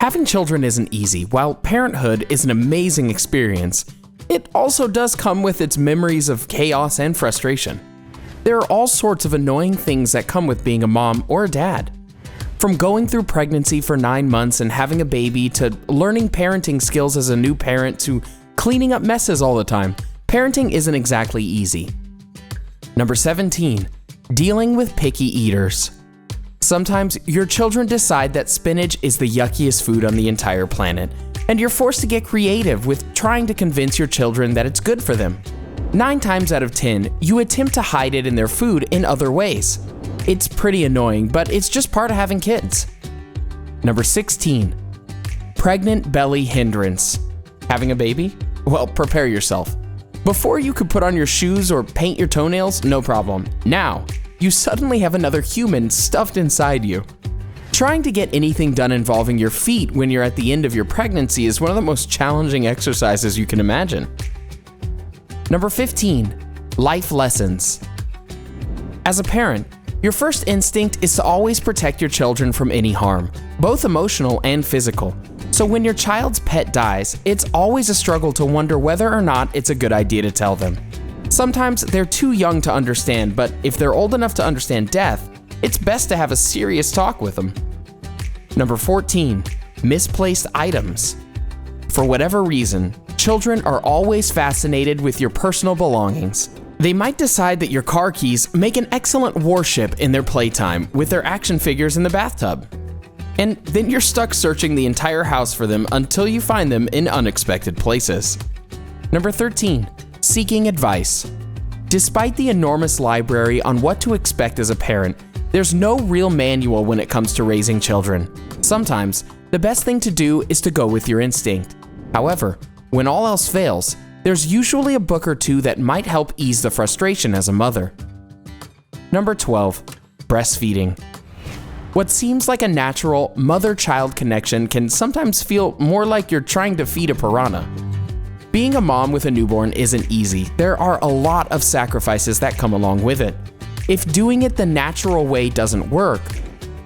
Having children isn't easy. While parenthood is an amazing experience, it also does come with its memories of chaos and frustration. There are all sorts of annoying things that come with being a mom or a dad. From going through pregnancy for 9 months and having a baby, to learning parenting skills as a new parent, to cleaning up messes all the time, parenting isn't exactly easy. Number 17, dealing with picky eaters. Sometimes your children decide that spinach is the yuckiest food on the entire planet, and you're forced to get creative with trying to convince your children that it's good for them. 9 times out of 10, you attempt to hide it in their food in other ways. It's pretty annoying, but it's just part of having kids. Number 16, pregnant belly hindrance. Having a baby? Well, prepare yourself. Before you could put on your shoes or paint your toenails, no problem. Now, you suddenly have another human stuffed inside you. Trying to get anything done involving your feet when you're at the end of your pregnancy is one of the most challenging exercises you can imagine. Number 15, life lessons. As a parent, your first instinct is to always protect your children from any harm, both emotional and physical. So when your child's pet dies, it's always a struggle to wonder whether or not it's a good idea to tell them. Sometimes they're too young to understand, but if they're old enough to understand death, it's best to have a serious talk with them. Number 14, misplaced items. For whatever reason, children are always fascinated with your personal belongings. They might decide that your car keys make an excellent warship in their playtime with their action figures in the bathtub. And then you're stuck searching the entire house for them until you find them in unexpected places. Number 13, seeking advice. Despite the enormous library on what to expect as a parent, there's no real manual when it comes to raising children. Sometimes, the best thing to do is to go with your instinct. However, when all else fails, there's usually a book or two that might help ease the frustration as a mother. Number 12, breastfeeding. What seems like a natural mother-child connection can sometimes feel more like you're trying to feed a piranha. Being a mom with a newborn isn't easy. There are a lot of sacrifices that come along with it. If doing it the natural way doesn't work,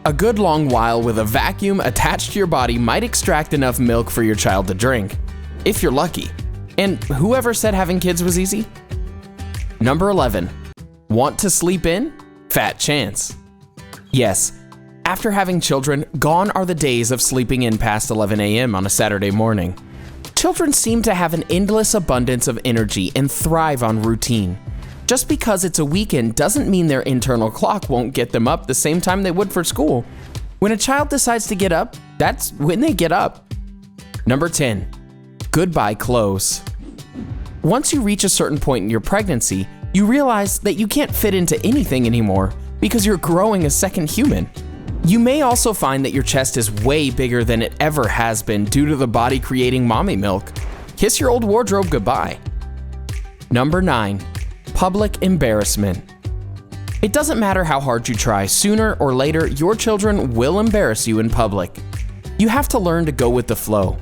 a good long while with a vacuum attached to your body might extract enough milk for your child to drink, if you're lucky. And whoever said having kids was easy? Number 11, want to sleep in? Fat chance. Yes, after having children, gone are the days of sleeping in past 11 a.m. on a Saturday morning. Children seem to have an endless abundance of energy and thrive on routine. Just because it's a weekend doesn't mean their internal clock won't get them up the same time they would for school. When a child decides to get up, that's when they get up. Number 10, goodbye clothes. Once you reach a certain point in your pregnancy, you realize that you can't fit into anything anymore because you're growing a second human. You may also find that your chest is way bigger than it ever has been due to the body creating mommy milk. Kiss your old wardrobe goodbye. Number 9, public embarrassment. It doesn't matter how hard you try, sooner or later your children will embarrass you in public. You have to learn to go with the flow.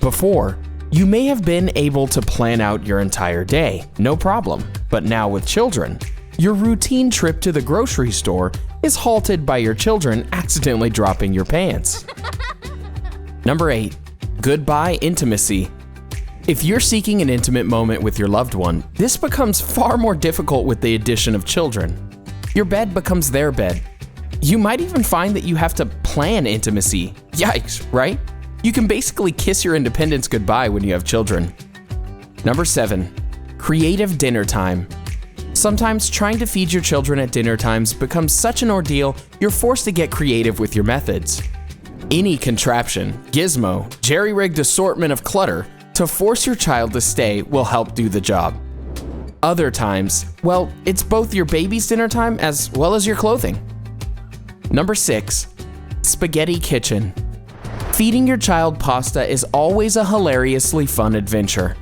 Before, you may have been able to plan out your entire day, no problem. But now with children, your routine trip to the grocery store is halted by your children accidentally dropping your pants. Number 8, goodbye intimacy. If you're seeking an intimate moment with your loved one, this becomes far more difficult with the addition of children. Your bed becomes their bed. You might even find that you have to plan intimacy. Yikes, right? You can basically kiss your independence goodbye when you have children. Number 7, creative dinner time. Sometimes trying to feed your children at dinner times becomes such an ordeal, you're forced to get creative with your methods. Any contraption, gizmo, jerry-rigged assortment of clutter to force your child to stay will help do the job. Other times, well, it's both your baby's dinner time as well as your clothing. Number 6, spaghetti kitchen. Feeding your child pasta is always a hilariously fun adventure.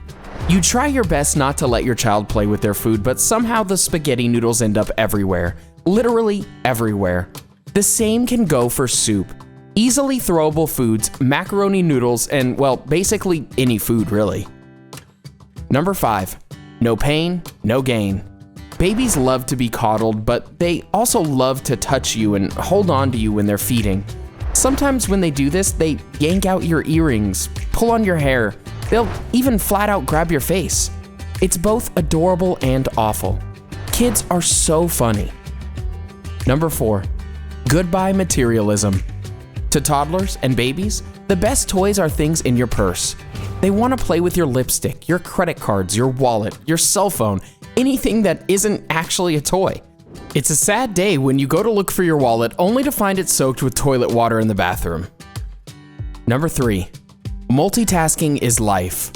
You try your best not to let your child play with their food, but somehow the spaghetti noodles end up everywhere. Literally everywhere. The same can go for soup. Easily throwable foods, macaroni noodles, and, well, basically any food really. Number 5, no pain, no gain. Babies love to be coddled, but they also love to touch you and hold on to you when they're feeding. Sometimes when they do this, they yank out your earrings, pull on your hair, they'll even flat out grab your face. It's both adorable and awful. Kids are so funny. Number 4, goodbye materialism. To toddlers and babies, the best toys are things in your purse. They want to play with your lipstick, your credit cards, your wallet, your cell phone, anything that isn't actually a toy. It's a sad day when you go to look for your wallet only to find it soaked with toilet water in the bathroom. Number 3, multitasking is life.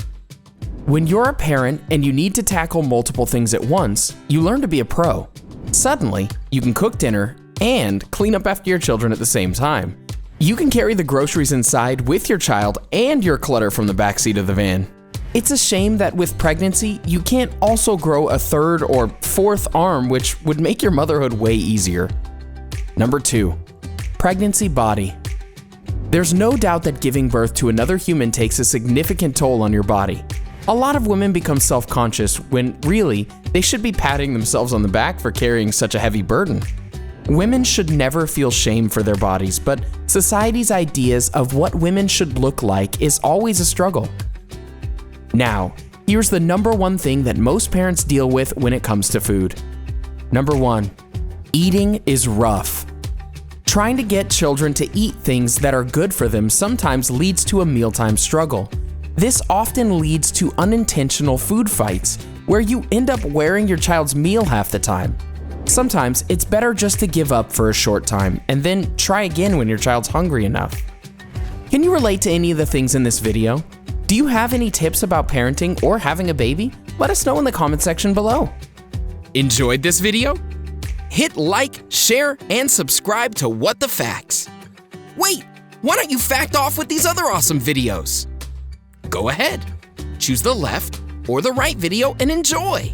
When you're a parent and you need to tackle multiple things at once, you learn to be a pro. Suddenly, you can cook dinner and clean up after your children at the same time. You can carry the groceries inside with your child and your clutter from the backseat of the van. It's a shame that with pregnancy, you can't also grow a 3rd or 4th arm, which would make your motherhood way easier. Number 2, pregnancy body. There's no doubt that giving birth to another human takes a significant toll on your body. A lot of women become self-conscious when really, they should be patting themselves on the back for carrying such a heavy burden. Women should never feel shame for their bodies, but society's ideas of what women should look like is always a struggle. Now, here's the number 1 thing that most parents deal with when it comes to food. Number 1, eating is rough. Trying to get children to eat things that are good for them sometimes leads to a mealtime struggle. This often leads to unintentional food fights, where you end up wearing your child's meal half the time. Sometimes it's better just to give up for a short time and then try again when your child's hungry enough. Can you relate to any of the things in this video? Do you have any tips about parenting or having a baby? Let us know in the comment section below. Enjoyed this video? Hit like, share, and subscribe to What the Facts. Wait, why don't you fact off with these other awesome videos? Go ahead, choose the left or the right video and enjoy.